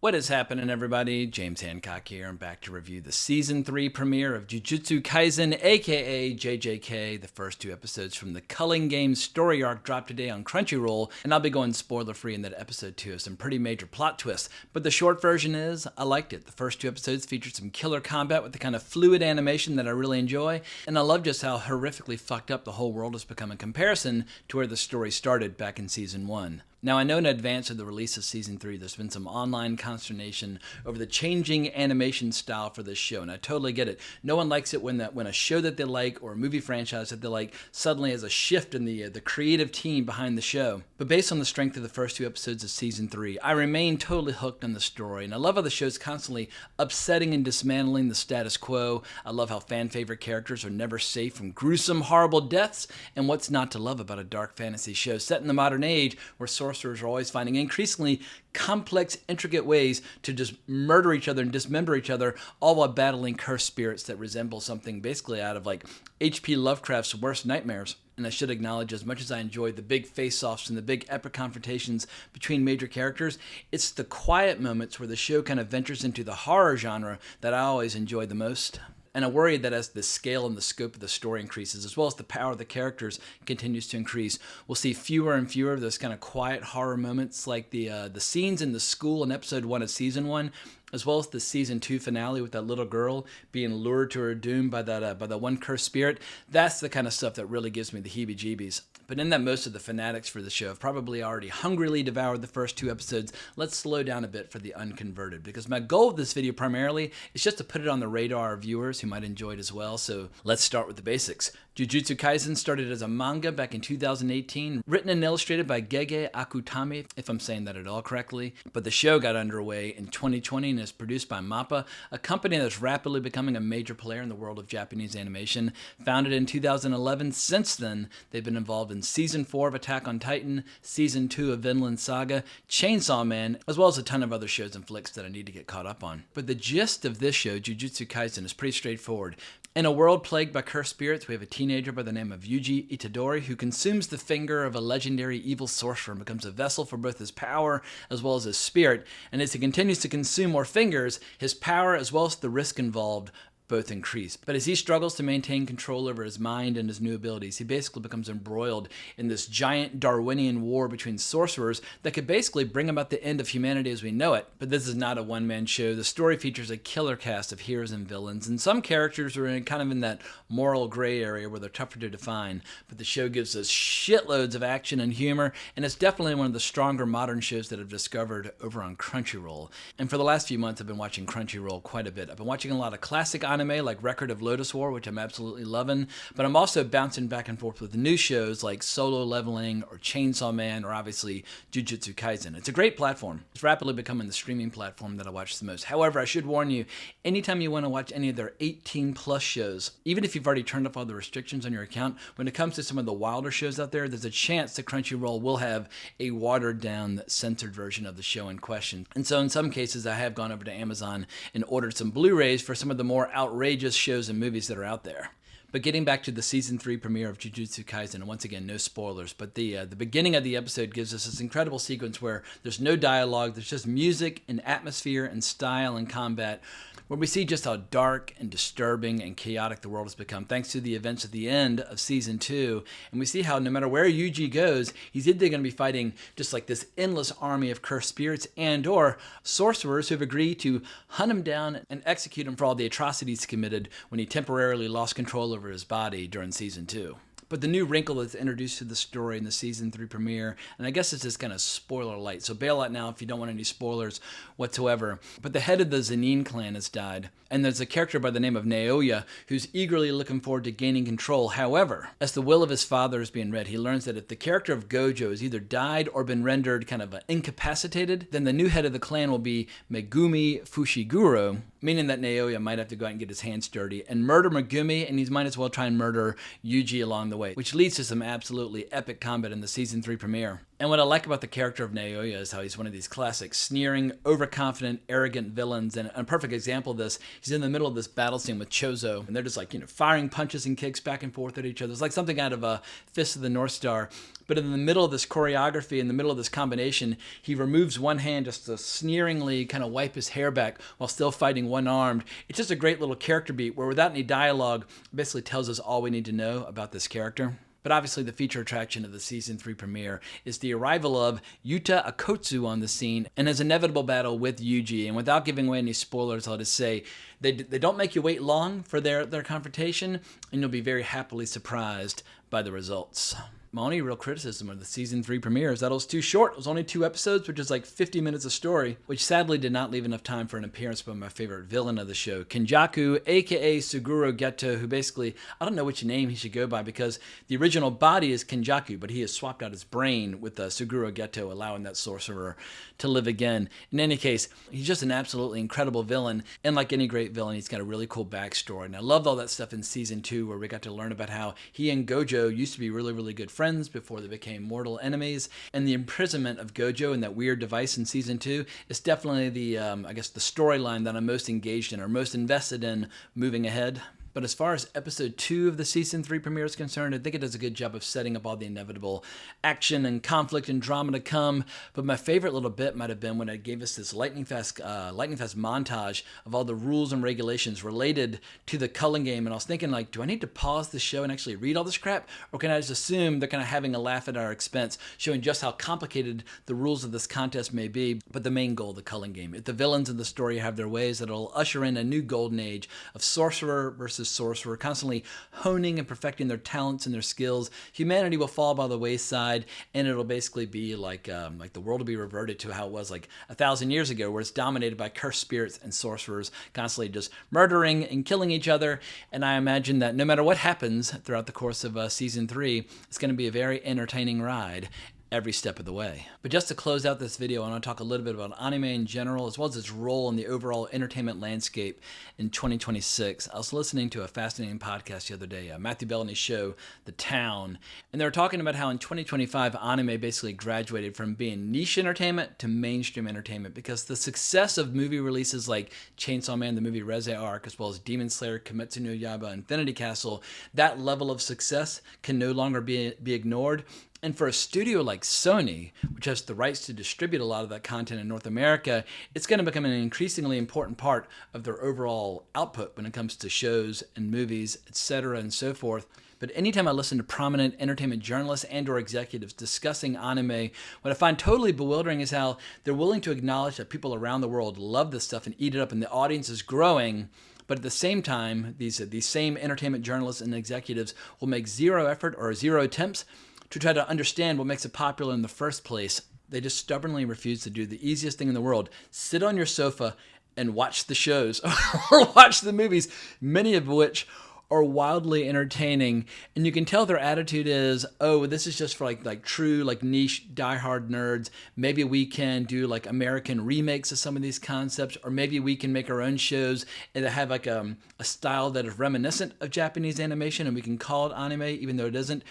What is happening, everybody? James Hancock here. I'm back to review the Season 3 premiere of Jujutsu Kaisen, aka JJK. The first two episodes from the Culling Games story arc dropped today on Crunchyroll, and I'll be going spoiler-free in that episode 2 has some pretty major plot twists. But the short version is, I liked it. The first two episodes featured some killer combat with the kind of fluid animation that I really enjoy, and I love just how horrifically fucked up the whole world has become in comparison to where the story started back in Season 1. Now, I know in advance of the release of Season 3, there's been some online consternation over the changing animation style for this show, and I totally get it. No one likes it when a show that they like or a movie franchise that they like suddenly has a shift in the creative team behind the show. But based on the strength of the first two episodes of Season 3, I remain totally hooked on the story, and I love how the show's constantly upsetting and dismantling the status quo. I love how fan-favorite characters are never safe from gruesome, horrible deaths, and what's not to love about a dark fantasy show set in the modern age where sorcerers are always finding increasingly complex, intricate ways to just murder each other and dismember each other, all while battling cursed spirits that resemble something basically out of like H.P. Lovecraft's worst nightmares. And I should acknowledge, as much as I enjoy the big face-offs and the big epic confrontations between major characters, it's the quiet moments where the show kind of ventures into the horror genre that I always enjoy the most. And I worry that as the scale and the scope of the story increases, as well as the power of the characters continues to increase, we'll see fewer and fewer of those kind of quiet horror moments like the scenes in the school in episode 1 of Season 1, as well as the Season 2 finale with that little girl being lured to her doom by that one cursed spirit. That's the kind of stuff that really gives me the heebie-jeebies. But in that most of the fanatics for the show have probably already hungrily devoured the first two episodes, let's slow down a bit for the unconverted, because my goal of this video primarily is just to put it on the radar of viewers who might enjoy it as well. So let's start with the basics. Jujutsu Kaisen started as a manga back in 2018, written and illustrated by Gege Akutami, if I'm saying that at all correctly. But the show got underway in 2020 and is produced by MAPPA, a company that's rapidly becoming a major player in the world of Japanese animation. Founded in 2011, since then, they've been involved in Season 4 of Attack on Titan, Season 2 of Vinland Saga, Chainsaw Man, as well as a ton of other shows and flicks that I need to get caught up on. But the gist of this show, Jujutsu Kaisen, is pretty straightforward. In a world plagued by cursed spirits, we have a teenager by the name of Yuji Itadori who consumes the finger of a legendary evil sorcerer and becomes a vessel for both his power as well as his spirit. And as he continues to consume more fingers, his power as well as the risk involved both increase. But as he struggles to maintain control over his mind and his new abilities, he basically becomes embroiled in this giant Darwinian war between sorcerers that could basically bring about the end of humanity as we know it. But this is not a one-man show. The story features a killer cast of heroes and villains, and some characters are kind of in that moral gray area where they're tougher to define. But the show gives us shitloads of action and humor, and it's definitely one of the stronger modern shows that I've discovered over on Crunchyroll. And for the last few months, I've been watching Crunchyroll quite a bit. I've been watching a lot of classic anime like Record of Lodoss War, which I'm absolutely loving, but I'm also bouncing back and forth with new shows like Solo Leveling or Chainsaw Man or obviously Jujutsu Kaisen. It's a great platform. It's rapidly becoming the streaming platform that I watch the most. However, I should warn you, anytime you want to watch any of their 18 plus shows, even if you've already turned off all the restrictions on your account, when it comes to some of the wilder shows out there, there's a chance that Crunchyroll will have a watered down, censored version of the show in question. And so in some cases, I have gone over to Amazon and ordered some Blu-rays for some of the more outrageous shows and movies that are out there. But getting back to the Season 3 premiere of Jujutsu Kaisen, and once again, no spoilers, but the beginning of the episode gives us this incredible sequence where there's no dialogue, there's just music and atmosphere and style and combat, where we see just how dark and disturbing and chaotic the world has become thanks to the events at the end of Season 2. And we see how no matter where Yuji goes, he's either going to be fighting just like this endless army of cursed spirits and or sorcerers who have agreed to hunt him down and execute him for all the atrocities committed when he temporarily lost control over his body during Season 2. But the new wrinkle that's introduced to the story in the Season 3 premiere, and I guess it's just kind of spoiler light, so bail out now if you don't want any spoilers whatsoever. But the head of the Zenin clan has died, and there's a character by the name of Naoya who's eagerly looking forward to gaining control. However, as the will of his father is being read, he learns that if the character of Gojo has either died or been rendered kind of incapacitated, then the new head of the clan will be Megumi Fushiguro, meaning that Naoya might have to go out and get his hands dirty and murder Megumi, and he might as well try and murder Yuji along the way, which leads to some absolutely epic combat in the Season 3 premiere. And what I like about the character of Naoya is how he's one of these classic sneering, overconfident, arrogant villains. And a perfect example of this, he's in the middle of this battle scene with Chozo, and they're just like, firing punches and kicks back and forth at each other. It's like something out of a Fist of the North Star. But in the middle of this choreography, in the middle of this combination, he removes one hand just to sneeringly kind of wipe his hair back while still fighting one-armed. It's just a great little character beat where without any dialogue, it basically tells us all we need to know about this character. But obviously the feature attraction of the Season 3 premiere is the arrival of Yuta Akotsu on the scene and his inevitable battle with Yuji. And without giving away any spoilers, I'll just say they don't make you wait long for their confrontation, and you'll be very happily surprised by the results. My only real criticism of the Season 3 premiere is that it was too short. It was only 2 episodes, which is like 50 minutes of story, which sadly did not leave enough time for an appearance by my favorite villain of the show, Kenjaku, aka Suguro Geto, who basically, I don't know which name he should go by because the original body is Kenjaku, but he has swapped out his brain with Suguro Geto, allowing that sorcerer to live again. In any case, he's just an absolutely incredible villain, and like any great villain, he's got a really cool backstory. And I loved all that stuff in Season 2 where we got to learn about how he and Gojo used to be really, really good friends before they became mortal enemies, and the imprisonment of Gojo and that weird device in Season 2 is definitely the storyline that I'm most engaged in or most invested in moving ahead. But as far as episode 2 of the Season 3 premiere is concerned, I think it does a good job of setting up all the inevitable action and conflict and drama to come. But my favorite little bit might have been when it gave us this lightning fast montage of all the rules and regulations related to the culling game. And I was thinking, like, do I need to pause the show and actually read all this crap? Or can I just assume they're kind of having a laugh at our expense, showing just how complicated the rules of this contest may be, but the main goal of the culling game. If the villains in the story have their ways, it'll usher in a new golden age of sorcerer versus sorcerer, constantly honing and perfecting their talents and their skills. Humanity will fall by the wayside, and it'll basically be like the world will be reverted to how it was like 1,000 years ago, where it's dominated by cursed spirits and sorcerers, constantly just murdering and killing each other. And I imagine that no matter what happens throughout the course of Season 3, it's going to be a very entertaining ride every step of the way. But just to close out this video, I want to talk a little bit about anime in general, as well as its role in the overall entertainment landscape in 2026. I was listening to a fascinating podcast the other day, Matthew Bellamy's show, The Town, and they were talking about how in 2025, anime basically graduated from being niche entertainment to mainstream entertainment, because the success of movie releases like Chainsaw Man, the movie Reze Arc, as well as Demon Slayer, Kimetsu no Yaiba, Infinity Castle, that level of success can no longer be ignored. And for a studio like Sony, which has the rights to distribute a lot of that content in North America, it's going to become an increasingly important part of their overall output when it comes to shows and movies, etc. and so forth. But anytime I listen to prominent entertainment journalists and or executives discussing anime, what I find totally bewildering is how they're willing to acknowledge that people around the world love this stuff and eat it up, and the audience is growing. But at the same time, these same entertainment journalists and executives will make zero effort or zero attempts to try to understand what makes it popular in the first place. They just stubbornly refuse to do the easiest thing in the world: sit on your sofa and watch the shows or watch the movies, many of which are wildly entertaining. And you can tell their attitude is, oh, this is just for like true like niche diehard nerds. Maybe we can do like American remakes of some of these concepts, or maybe we can make our own shows and have like a style that is reminiscent of Japanese animation, and we can call it anime even though it isn't.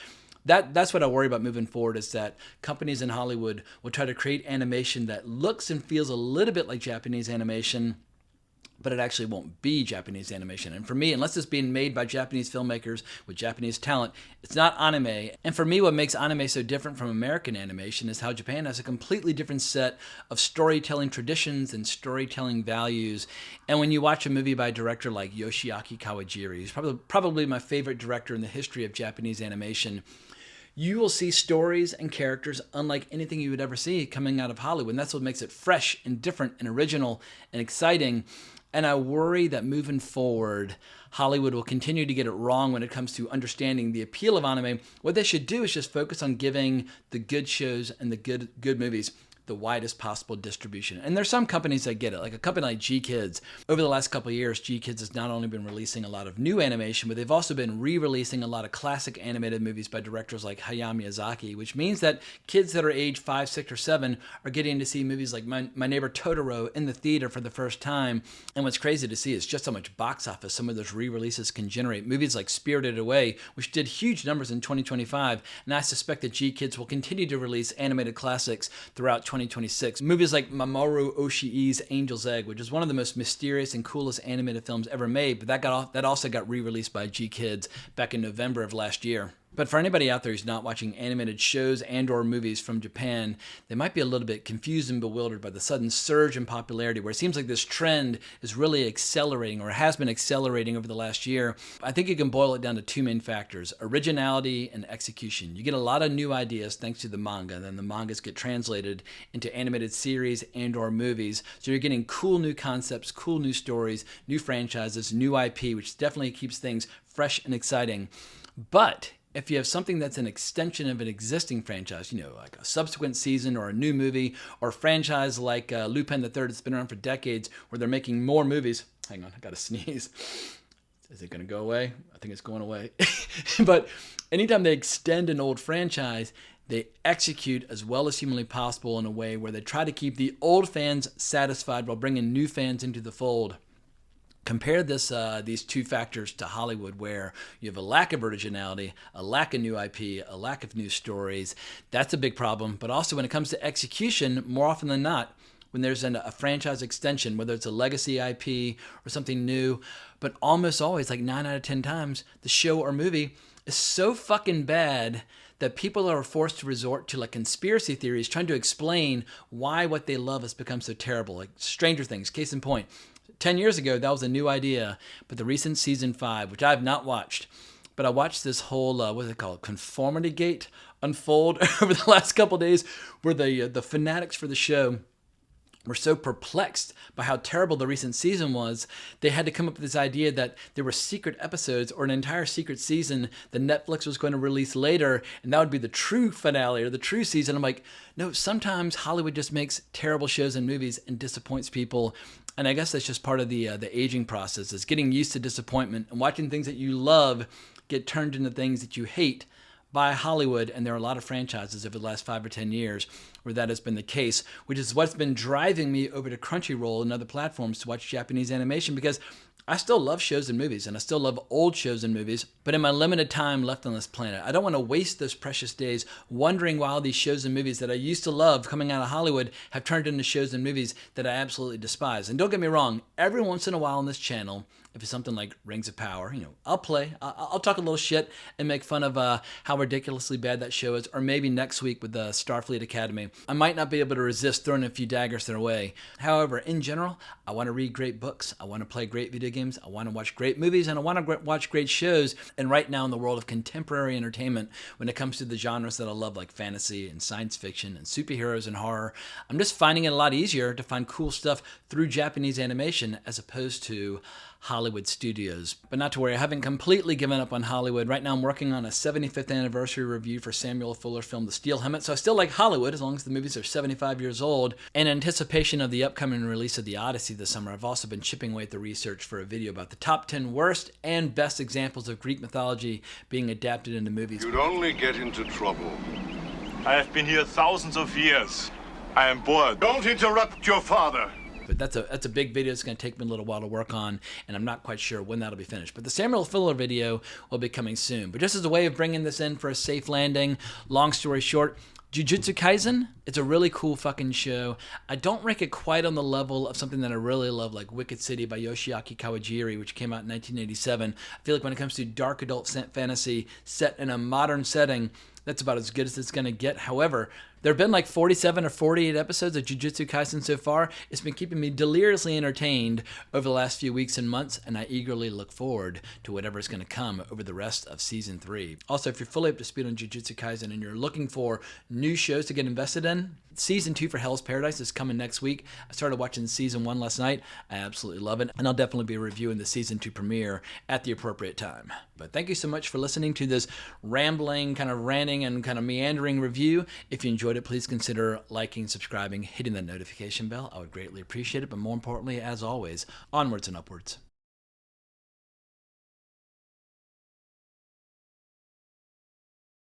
That's what I worry about moving forward, is that companies in Hollywood will try to create animation that looks and feels a little bit like Japanese animation, but it actually won't be Japanese animation. And for me, unless it's being made by Japanese filmmakers with Japanese talent, it's not anime. And for me, what makes anime so different from American animation is how Japan has a completely different set of storytelling traditions and storytelling values. And when you watch a movie by a director like Yoshiaki Kawajiri, who's probably my favorite director in the history of Japanese animation, you will see stories and characters unlike anything you would ever see coming out of Hollywood. And that's what makes it fresh and different and original and exciting. And I worry that moving forward, Hollywood will continue to get it wrong when it comes to understanding the appeal of anime. What they should do is just focus on giving the good shows and the good movies the widest possible distribution. And there's some companies that get it, like a company like G-Kids. Over the last couple of years, G-Kids has not only been releasing a lot of new animation, but they've also been re-releasing a lot of classic animated movies by directors like Hayao Miyazaki, which means that kids that are age 5, 6, or 7 are getting to see movies like My Neighbor Totoro in the theater for the first time. And what's crazy to see is just how much box office some of those re-releases can generate. Movies like Spirited Away, which did huge numbers in 2025, and I suspect that G-Kids will continue to release animated classics throughout 2026. Movies like Mamoru Oshii's Angel's Egg, which is one of the most mysterious and coolest animated films ever made, but that also got re-released by G-Kids back in November of last year. But for anybody out there who's not watching animated shows and or movies from Japan, they might be a little bit confused and bewildered by the sudden surge in popularity, where it seems like this trend is really accelerating, or has been accelerating over the last year. I think you can boil it down to two main factors: originality and execution. You get a lot of new ideas thanks to the manga, and then the mangas get translated into animated series and or movies. So you're getting cool new concepts, cool new stories, new franchises, new IP, which definitely keeps things fresh and exciting. But if you have something that's an extension of an existing franchise, like a subsequent season or a new movie, or a franchise like Lupin the Third that's been around for decades, where they're making more movies. Hang on, I gotta sneeze. Is it gonna go away? I think it's going away. But anytime they extend an old franchise, they execute as well as humanly possible in a way where they try to keep the old fans satisfied while bringing new fans into the fold. Compare these two factors to Hollywood, where you have a lack of originality, a lack of new IP, a lack of new stories. That's a big problem. But also when it comes to execution, more often than not, when there's a franchise extension, whether it's a legacy IP or something new, but almost always, like 9 out of 10 times, the show or movie is so fucking bad that people are forced to resort to like conspiracy theories, trying to explain why what they love has become so terrible. Like Stranger Things, case in point. 10 years ago, that was a new idea, but the recent season 5, which I have not watched, but I watched this whole, what is it called, Conformity Gate unfold over the last couple of days, where the fanatics for the show were so perplexed by how terrible the recent season was, they had to come up with this idea that there were secret episodes or an entire secret season that Netflix was going to release later, and that would be the true finale or the true season. I'm like, no, sometimes Hollywood just makes terrible shows and movies and disappoints people. And I guess that's just part of the aging process, is getting used to disappointment and watching things that you love get turned into things that you hate by Hollywood. And there are a lot of franchises over the last 5 or 10 years where that has been the case, which is what's been driving me over to Crunchyroll and other platforms to watch Japanese animation, because I still love shows and movies, and I still love old shows and movies, but in my limited time left on this planet, I don't want to waste those precious days wondering why all these shows and movies that I used to love coming out of Hollywood have turned into shows and movies that I absolutely despise. And don't get me wrong, every once in a while on this channel, if it's something like Rings of Power, I'll play. I'll talk a little shit and make fun of how ridiculously bad that show is. Or maybe next week with the Starfleet Academy, I might not be able to resist throwing a few daggers their way. However, in general, I want to read great books. I want to play great video games. I want to watch great movies, and I want to watch great shows. And right now in the world of contemporary entertainment, when it comes to the genres that I love, like fantasy and science fiction and superheroes and horror, I'm just finding it a lot easier to find cool stuff through Japanese animation as opposed to Hollywood studios. But not to worry, I haven't completely given up on Hollywood. Right now I'm working on a 75th anniversary review for Samuel Fuller's film The Steel Helmet, so I still like Hollywood as long as the movies are 75 years old. In anticipation of the upcoming release of The Odyssey this summer, I've also been chipping away at the research for a video about the top 10 worst and best examples of Greek mythology being adapted into movies. You'd only get into trouble. I have been here thousands of years. I am bored. Don't interrupt your father. But that's a big video. It's going to take me a little while to work on, and I'm not quite sure when that'll be finished. But the Samuel Fuller video will be coming soon. But just as a way of bringing this in for a safe landing, long story short, Jujutsu Kaisen, it's a really cool fucking show. I don't rank it quite on the level of something that I really love, like Wicked City by Yoshiaki Kawajiri, which came out in 1987. I feel like when it comes to dark adult fantasy set in a modern setting, that's about as good as it's going to get. However, there have been like 47 or 48 episodes of Jujutsu Kaisen so far. It's been keeping me deliriously entertained over the last few weeks and months, and I eagerly look forward to whatever is going to come over the rest of Season 3. Also, if you're fully up to speed on Jujutsu Kaisen and you're looking for new shows to get invested in, Season 2 for Hell's Paradise is coming next week. I started watching Season 1 last night. I absolutely love it, and I'll definitely be reviewing the Season 2 premiere at the appropriate time. But thank you so much for listening to this rambling, kind of ranting, and kind of meandering review. If you enjoyed it, please consider liking, subscribing, hitting the notification bell. I would greatly appreciate it, but more importantly, as always, onwards and upwards.